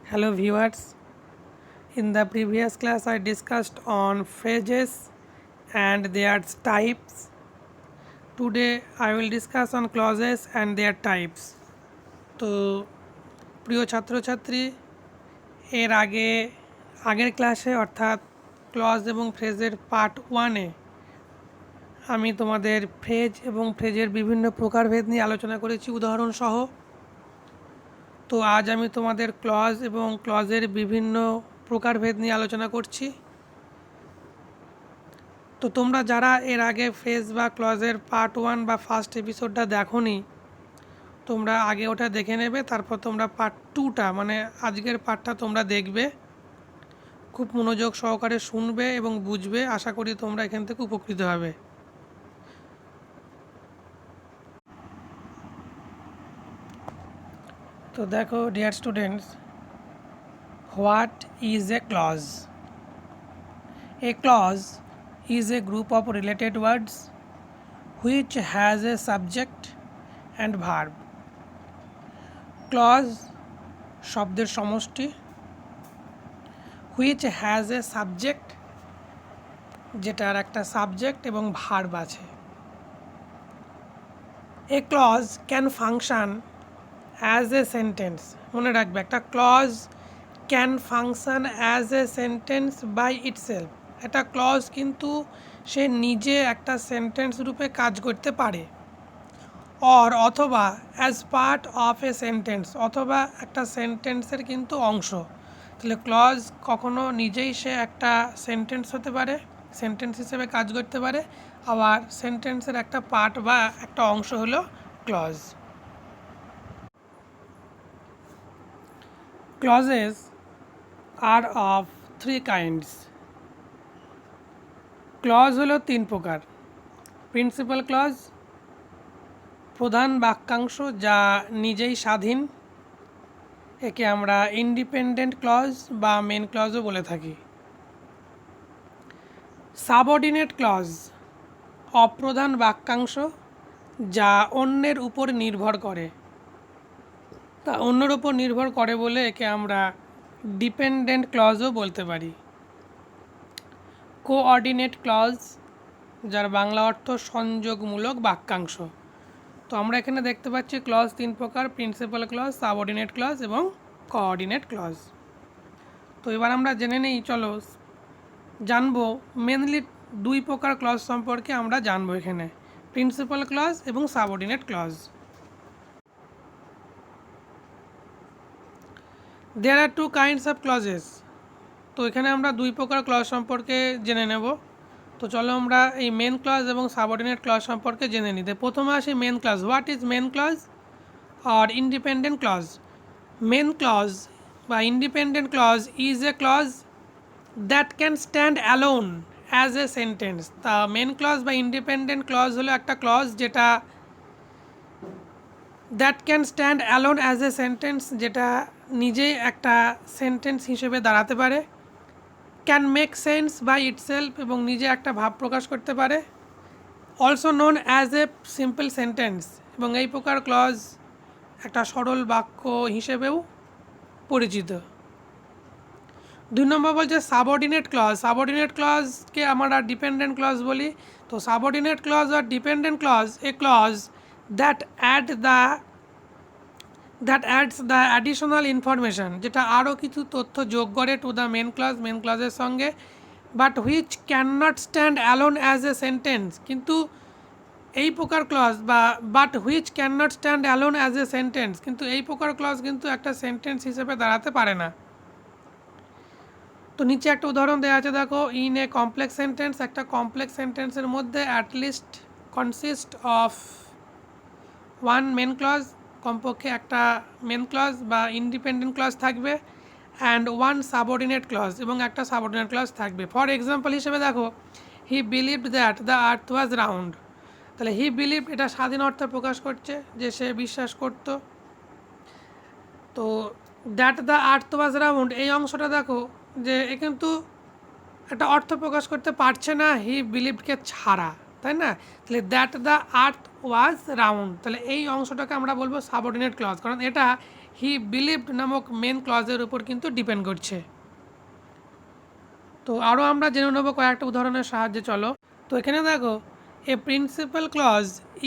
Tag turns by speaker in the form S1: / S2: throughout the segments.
S1: Hello viewers, in the previous class I discussed on phrases and their types. Today I will discuss on clauses and their types. তো প্রিয় ছাত্রছাত্রী, এর আগের ক্লাসে অর্থাৎ clause এবং ফ্রেজের পার্ট 1-এ আমি তোমাদের ফ্রেজ এবং ফ্রেজের বিভিন্ন প্রকারভেদ নিয়ে আলোচনা করেছি উদাহরণসহ। তো আজ আমি তোমাদের ক্লজ এবং ক্লজের বিভিন্ন প্রকারভেদ নিয়ে আলোচনা করছি। তো তোমরা যারা এর আগে ফ্রেজ বা ক্লজের পার্ট 1 বা ফার্স্ট এপিসোডটা দেখোনি, তোমরা আগে ওটা দেখে নেবে, তারপর তোমরা পার্ট 2টা মানে আজকের পার্টটা তোমরা দেখবে, খুব মনোযোগ সহকারে শুনবে এবং বুঝবে। আশা করি তোমরা এখান থেকে উপকৃত হবে। তো দেখো dear students, what is a clause? A clause is a group of related words which has a subject and verb. Clause শব্দের সমষ্টি, which has a subject যেটার একটা সাবজেক্ট এবং ভার্ব আছে। A clause can function as a sentence. মনে রাখবে, একটা clause can function as a sentence by itself. একটা ক্লজ কিন্তু সে নিজে একটা সেন্টেন্স রূপে কাজ করতে পারে, অথবা as part of a sentence, অথবা একটা সেন্টেন্সের কিন্তু অংশ। তাহলে ক্লজ কখনো নিজেই সে একটা সেন্টেন্স হতে পারে, সেন্টেন্স হিসেবে কাজ করতে পারে, আবার সেন্টেন্সের একটা পার্ট বা একটা অংশ হলো clause. Clauses are of three kinds. ক্লজ হলো তিন প্রকার। প্রিন্সিপাল ক্লজ, প্রধান বাক্যাংশ যা নিজেই স্বাধীন, একে আমরা ইন্ডিপেন্ডেন্ট ক্লজ বা মেন ক্লজও বলে থাকি। সাবঅর্ডিনেট ক্লজ, অপ্রধান বাক্যাংশ যা অন্যের উপর নির্ভর করে, তা অন্যের উপর নির্ভর করে বলে একে আমরা ডিপেন্ডেন্ট ক্লজও বলতে পারি। কোঅর্ডিনেট ক্লজ, যার বাংলা অর্থ সংযোগমূলক বাক্যাংশ। তো আমরা এখানে দেখতে পাচ্ছি ক্লজ তিন প্রকার: প্রিন্সিপাল ক্লজ, সাবঅর্ডিনেট ক্লজ এবং কোঅর্ডিনেট ক্লজ। তো এবার আমরা জেনে নেই, চলো জানবো মেনলি দুই প্রকার ক্লজ সম্পর্কে আমরা জানবো এখানে, প্রিন্সিপাল ক্লজ এবং subordinate clause. There are two kinds of clauses. তো এখানে আমরা দুই প্রকার ক্লজ সম্পর্কে জেনে নেব। তো চলো আমরা এই মেন ক্লজ এবং সাবঅর্ডিনেট ক্লজ সম্পর্কে জেনে নিই। প্রথমে আসি main clause. What is main clause আর ইন্ডিপেন্ডেন্ট ক্লজ? মেন ক্লজ বা independent clause is a clause that can stand alone as a sentence. তা মেন ক্লজ বা ইন্ডিপেন্ডেন্ট ক্লজ হলো একটা ক্লজ যেটা that can stand alone as a sentence, যেটা নিজেই একটা সেন্টেন্স হিসেবে দাঁড়াতে পারে। Can make sense by itself, এবং নিজে একটা ভাব প্রকাশ করতে পারে। Also known as a simple sentence, এবং এই প্রকার ক্লজ একটা সরল বাক্য হিসেবেও পরিচিত। 2 নম্বর বলছে সাবঅর্ডিনেট ক্লজ। সাবঅর্ডিনেট ক্লজকে আমরা ডিপেন্ডেন্ট ক্লজ বলি। তো সাবঅর্ডিনেট ক্লজ আর dependent clause a clause that adds the additional information, যেটা আরও কিছু তথ্য যোগ করে to the main clause, main ক্লজের সঙ্গে, but which cannot stand alone as a sentence. কিন্তু এই প্রকার clause but which cannot stand alone as a sentence, কিন্তু এই প্রকার ক্লজ কিন্তু একটা সেন্টেন্স হিসেবে দাঁড়াতে পারে না। তো নিচে একটা উদাহরণ দেওয়া আছে, দেখো। ইন এ কমপ্লেক্স সেন্টেন্স, একটা কমপ্লেক্স সেন্টেন্সের মধ্যে at least consist of one main clause, কমপক্ষে একটা মেন ক্লজ বা ইন্ডিপেন্ডেন্ট ক্লজ থাকবে, অ্যান্ড ওয়ান সাবঅর্ডিনেট ক্লজ, এবং একটা সাবঅর্ডিনেট ক্লজ থাকবে। ফর এক্সাম্পল হিসেবে দেখো, he believed that the earth was round. তাহলে হি বিলিভ, এটা স্বাধীন অর্থে প্রকাশ করছে যে সে বিশ্বাস করত। তো that the earth was round, এই অংশটা দেখো যে এ কিন্তু একটা অর্থ প্রকাশ করতে পারছে না হি বিলিভডকে ছাড়া, তাই না? তাহলে that the earth was round, তাহলে এই অংশটাকে আমরা বলবো সাবঅর্ডিনেট ক্লজ, কারণ এটা হি বিলিভড নামক মেন ক্লজের উপর কিন্তু ডিপেন্ড করছে। তো আরও আমরা জেনে নেব কয়েকটা উদাহরণের সাহায্যে। চলো, তো এখানে দেখো, a principal clause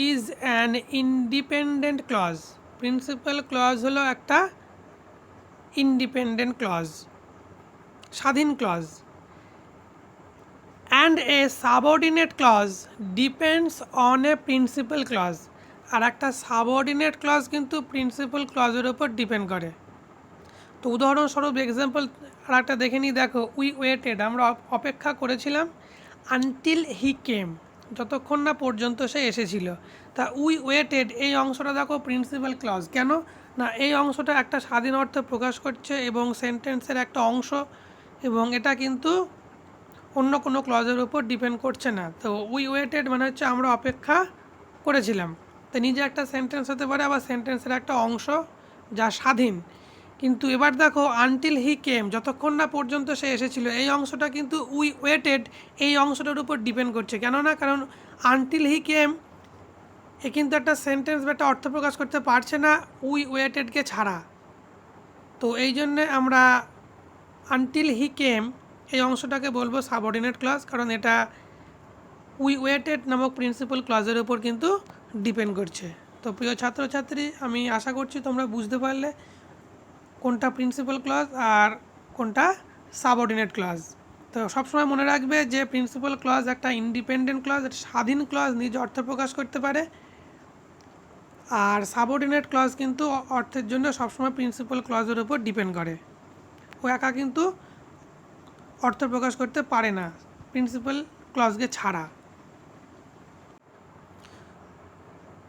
S1: is an independent clause. Principal clause হলো একটা ইন্ডিপেন্ডেন্ট ক্লজ, স্বাধীন ক্লজ। And a subordinate clause depends on a principal clause. আর একটা সাবঅর্ডিনেট ক্লজ কিন্তু প্রিন্সিপাল ক্লজের উপর ডিপেন্ড করে। তো উদাহরণস্বরূপ এক্সাম্পল আর একটা দেখে নিই। দেখো, উই ওয়েটেড, আমরা অপেক্ষা করেছিলাম, আনটিল হি কেম, যতক্ষণ না পর্যন্ত সে এসেছিল। তা উই ওয়েটেড এই অংশটা দেখো প্রিন্সিপাল ক্লজ। কেন না, এই অংশটা একটা স্বাধীন অর্থ প্রকাশ করছে এবং সেন্টেন্সের একটা অংশ, এবং এটা কিন্তু অন্য কোনো ক্লজের উপর ডিপেন্ড করছে না। তো উই ওয়েটেড মানে হচ্ছে আমরা অপেক্ষা করেছিলাম। তো নিজে একটা সেন্টেন্স হতে পারে, আবার সেন্টেন্সের একটা অংশ যা স্বাধীন। কিন্তু এবার দেখো, আনটিল হি কেম, যতক্ষণ না পর্যন্ত সে এসেছিল, এই অংশটা কিন্তু উই ওয়েটেড এই অংশটার উপর ডিপেন্ড করছে। কেননা কারণ আনটিল হি কেম এ কিন্তু একটা সেন্টেন্স বা একটা অর্থ প্রকাশ করতে পারছে না উই ওয়েটেডকে ছাড়া। তো এই জন্যে আমরা আনটিল হি কেম এই অংশটাকে বলবো সাবঅর্ডিনেট ক্লজ, কারণ এটা উই ওয়েটেড নামক প্রিন্সিপাল ক্লজের উপর কিন্তু ডিপেন্ড করছে। তো প্রিয় ছাত্রছাত্রী, আমি আশা করছি তোমরা বুঝতে পারলে কোনটা প্রিন্সিপাল ক্লজ আর কোনটা সাবঅর্ডিনেট ক্লজ। তো সবসময় মনে রাখবে যে প্রিন্সিপাল ক্লজ একটা ইন্ডিপেন্ডেন্ট ক্লজ, একটা স্বাধীন ক্লজ, নিজ অর্থ প্রকাশ করতে পারে। আর সাবঅর্ডিনেট ক্লজ কিন্তু অর্থের জন্য সবসময় প্রিন্সিপাল ক্লজের উপর ডিপেন্ড করে। ও একা কিন্তু অর্থ প্রকাশ করতে পারে না প্রিন্সিপাল ক্লজকে ছাড়া।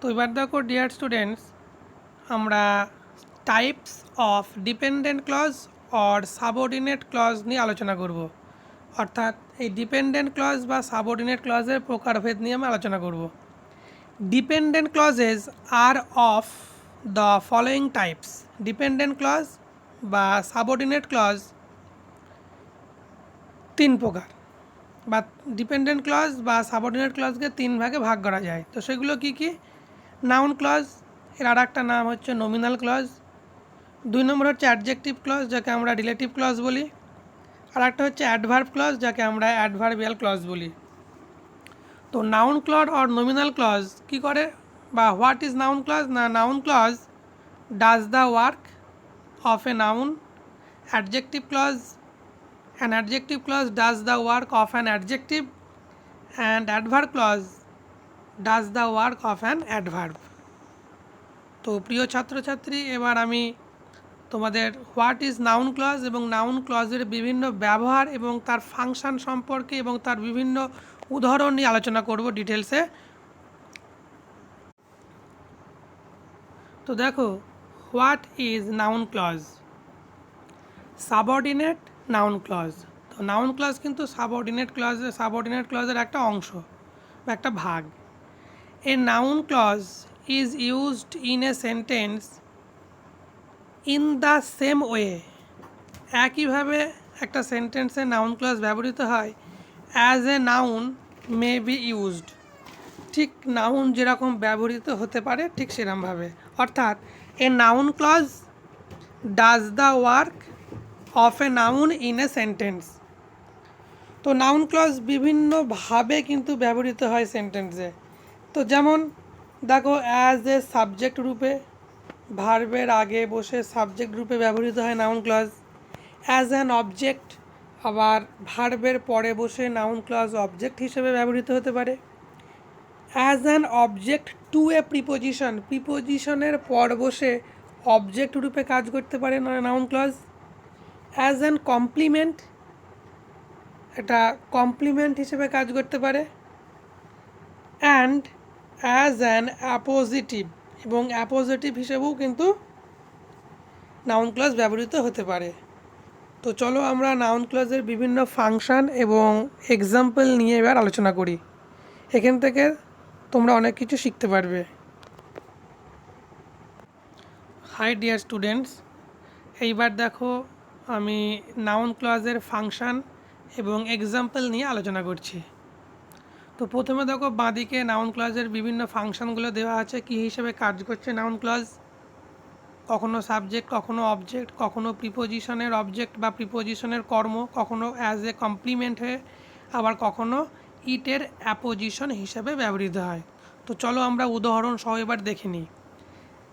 S1: তো এবার দেখো ডিয়ার স্টুডেন্টস, আমরা types of dependent clause or subordinate clause নিয়ে আলোচনা করব। অর্থাৎ এই ডিপেন্ডেন্ট ক্লজ বা সাবঅর্ডিনেট ক্লজের প্রকারভেদ নিয়ে আমি আলোচনা করব। Dependent clauses are of the following types. Dependent clause বা সাবঅর্ডিনেট ক্লজ তিন প্রকার, বা ডিপেন্ডেন্ট ক্লজ বা সাবঅর্ডিনেট ক্লজকে তিন ভাগে ভাগ করা যায়। তো সেগুলো কি কি? নাউন ক্লজ, এর আর একটা নাম হচ্ছে নমিনাল ক্লজ। দুই নম্বর হচ্ছে অ্যাডজেক্টিভ ক্লজ, যাকে আমরা রিলেটিভ ক্লজ বলি। আর একটা হচ্ছে অ্যাডভার্ব ক্লজ, যাকে আমরা অ্যাডভার্বিয়াল ক্লজ বলি। তো noun clause or nominal clause কী করে, বা হোয়াট ইজ নাউন ক্লজ? না, noun clause does the work of a noun. Adjective clause, an adjective clause does the work of an adjective, and adverb clause does the work of an adverb. তো প্রিয় ছাত্রছাত্রী, এবার আমি তোমাদের what is noun clause এবং noun ক্লজের বিভিন্ন ব্যবহার এবং তার ফাংশন সম্পর্কে এবং তার বিভিন্ন উদাহরণ নিয়ে আলোচনা করব ডিটেলসে। তো দেখো, what is noun clause? Subordinate noun clause. তো নাউন ক্লজ কিন্তু সাবঅর্ডিনেট ক্লজের একটা অংশ বা একটা ভাগ। A noun clause is used in a sentence in the same way. একইভাবে একটা সেন্টেন্সে নাউন ক্লজ ব্যবহৃত হয় as a noun may be used. ঠিক নাউন যেরকম ব্যবহৃত হতে পারে ঠিক সেরকমভাবে। অর্থাৎ a noun clause does the work of a noun in a sentence. তো নাউন ক্লজ বিভিন্নভাবে কিন্তু ব্যবহৃত হয় সেন্টেন্সে। তো যেমন দেখো, অ্যাজ এ সাবজেক্ট রূপে, ভার্বের আগে বসে সাবজেক্ট রূপে ব্যবহৃত হয় noun clause. As an object, আবার ভার্বের পরে বসে নাউন ক্লজ অবজেক্ট হিসেবে ব্যবহৃত হতে পারে। As an object to a preposition, প্রিপোজিশনের পর বসে অবজেক্ট রূপে কাজ করতে পারে noun clause. As an complement, এটা কমপ্লিমেন্ট হিসেবে কাজ করতে পারে। অ্যান্ড অ্যাজ অ্যান অ্যাপোজিটিভ, এবং অ্যাপোজিটিভ হিসেবেও কিন্তু নাউন ক্লজ ব্যবহৃত হতে পারে। তো চলো আমরা নাউন ক্লজের বিভিন্ন ফাংশন এবং এক্সাম্পল নিয়ে এবার আলোচনা করি। এখান থেকে তোমরা অনেক কিছু শিখতে পারবে। হাই ডিয়ার স্টুডেন্টস, এইবার দেখো আমি নাউন ক্লজের ফাংশন এবং এক্সাম্পল নিয়ে আলোচনা করছি। তো প্রথমে দেখো, বাঁদিকে নাউন ক্লজের বিভিন্ন ফাংশনগুলো দেওয়া আছে, কী হিসেবে কাজ করছে নাউন ক্লজ। কখনো সাবজেক্ট, কখনো অবজেক্ট, কখনো প্রিপোজিশনের অবজেক্ট বা প্রিপোজিশনের কর্ম, কখনো অ্যাজ এ কমপ্লিমেন্ট হয়ে, আবার কখনো ইটের অ্যাপোজিশন হিসেবে ব্যবহৃত হয়। তো চলো আমরা উদাহরণ সহ এবার দেখে নিই।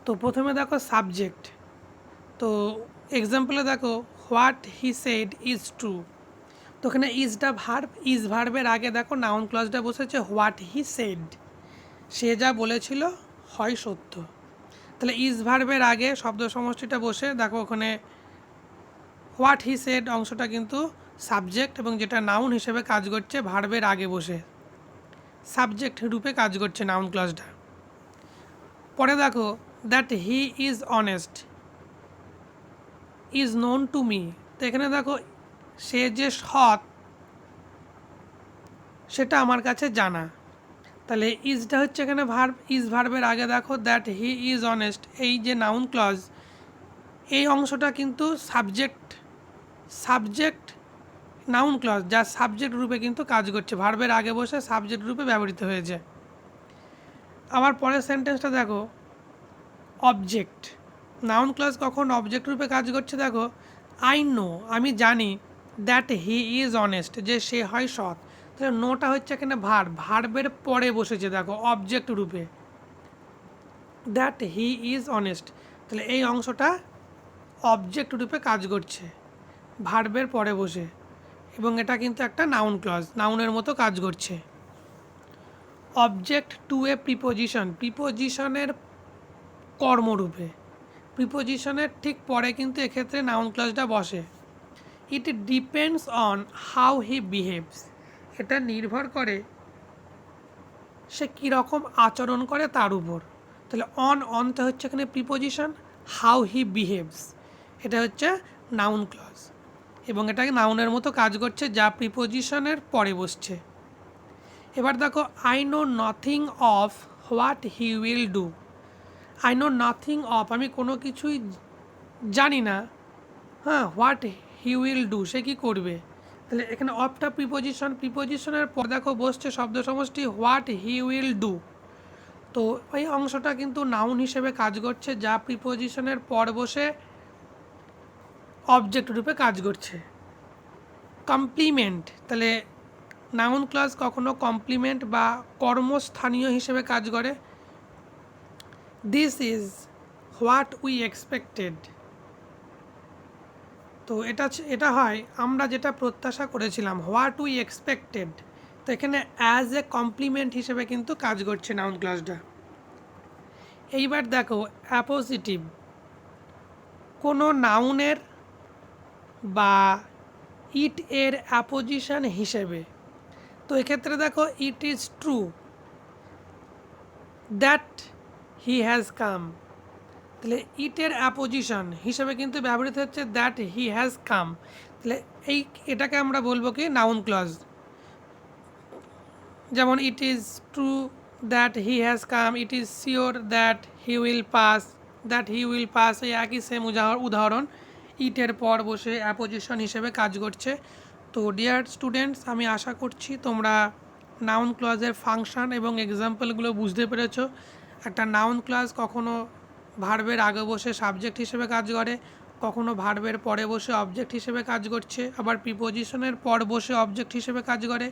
S1: তো প্রথমে দেখো সাবজেক্ট। তো এক্সাম্পলে দেখো what he said is true. তো এখানে ইজটা ভার্ব, ইজ ভার্বের আগে দেখো নাউন ক্লজটা বসেছে হোয়াট হি সেড, সে যা বলেছিল হয় সত্য। তাহলে ইজ ভার্বের আগে শব্দ সমষ্টিটা বসে দেখো ওখানে হোয়াট হি সেড অংশটা কিন্তু সাবজেক্ট এবং যেটা নাউন হিসেবে কাজ করছে ভার্বের আগে বসে সাবজেক্ট রূপে কাজ করছে নাউন ক্লজটা। পরে দেখো that he is honest is known to me. তো এখানে দেখো সে যে সৎ সেটা আমার কাছে জানা। তাহলে ইজটা হচ্ছে এখানে ভার্ব, ইজ ভার্বের আগে দেখো দ্যাট হি ইজ অনেস্ট, এই যে নাউন ক্লজ এই অংশটা কিন্তু সাবজেক্ট নাউন ক্লজ যা সাবজেক্ট রূপে কিন্তু কাজ করছে, ভার্বের আগে বসে সাবজেক্ট রূপে ব্যবহৃত হয়েছে। আবার পরের সেন্টেন্সটা দেখো অবজেক্ট, নাউন ক্লজ কখন অবজেক্ট রূপে কাজ করছে দেখো আই নো, আমি জানি দ্যাট হি ইজ অনেস্ট, যে সে হয় সৎ। তাহলে নোটা হচ্ছে এখানে ভার্বের পরে বসেছে দেখো অবজেক্ট রূপে দ্যাট হি ইজ অনেস্ট। তাহলে এই অংশটা অবজেক্ট রূপে কাজ করছে ভার্বের পরে বসে, এবং এটা কিন্তু একটা নাউন ক্লজ, নাউনের মতো কাজ করছে। অবজেক্ট টু এ প্রিপোজিশন, প্রিপোজিশনের কর্মরূপে, প্রিপোজিশনের ঠিক পরে কিন্তু এক্ষেত্রে নাউন ক্লজটা বসে। It depends on how he behaves, এটা নির্ভর করে সে কীরকম আচরণ করে তার উপর। তাহলে অনটা হচ্ছে এখানে প্রিপোজিশন, হাউ হি বিহেভস এটা হচ্ছে নাউন ক্লজ, এবং এটাকে নাউনের মতো কাজ করছে যা প্রিপোজিশনের পরে বসছে। এবার দেখো I know nothing of what he will do. I know nothing of, আমি কোনো কিছুই জানি না, হ্যাঁ, হোয়াট হি উইল ডু, সে কী করবে। তাহলে এখানে অফটা প্রিপোজিশনের পর দেখো বসছে শব্দ সমষ্টি হোয়াট হি উইল ডু। তো এই অংশটা কিন্তু নাউন হিসেবে কাজ করছে যা প্রিপোজিশনের পর বসে অবজেক্ট রূপে কাজ করছে। কমপ্লিমেন্ট, তাহলে নাউন ক্লজ কখনো কমপ্লিমেন্ট বা কর্মস্থানীয় হিসেবে কাজ করে। This is what we expected, তো এটা হয় আমরা যেটা প্রত্যাশা করেছিলাম, হোয়াট উই এক্সপেক্টেড। তো এখানে অ্যাজ এ কমপ্লিমেন্ট হিসেবে কিন্তু কাজ করছে নাউন ক্লজটা। এইবার দেখো অ্যাপোজিটিভ, কোনো নাউনের বা ইট এর অ্যাপোজিশন হিসেবে। তো এক্ষেত্রে দেখো it is true that he has come, তাহলে ইটের অ্যাপোজিশন হিসেবে কিন্তু ব্যবহৃত হচ্ছে দ্যাট হি হ্যাজ কাম। তাহলে এটাকে আমরা বলবো কি নাউন ক্লজ। যেমন it is true that he has come, it is sure that he will pass, that he will pass, এই একই সেম উদাহরণ ইটের পর বসে অ্যাপোজিশন হিসেবে কাজ করছে। তো ডিয়ার স্টুডেন্টস, আমি আশা করছি তোমরা নাউন ক্লজের ফাংশন এবং এক্সাম্পলগুলো বুঝতে পেরেছো। একটা নাউন ক্লজ কখনো ভার্বের আগে বসে সাবজেক্ট হিসেবে কাজ করে, কখনো ভার্বের পরে বসে অবজেক্ট হিসেবে কাজ করছে, আবার প্রিপোজিশনের পর বসে অবজেক্ট হিসেবে কাজ করে,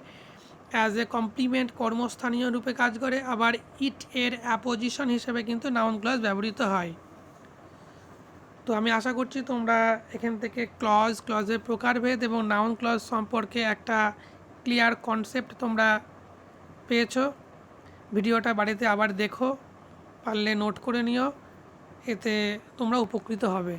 S1: অ্যাজ এ কমপ্লিমেন্ট কর্মস্থানীয় রূপে কাজ করে, আবার ইট এর অ্যাপোজিশন হিসেবে কিন্তু নাউন ক্লজ ব্যবহৃত হয়। তো আমি আশা করছি তোমরা এখান থেকে ক্লজের প্রকারভেদ এবং নাউন ক্লজ সম্পর্কে একটা ক্লিয়ার কনসেপ্ট তোমরা পেয়েছো। ভিডিওটা বাড়িতে আবার দেখো, পারলে নোট করে নিও, এতে তোমরা উপকৃত হবে।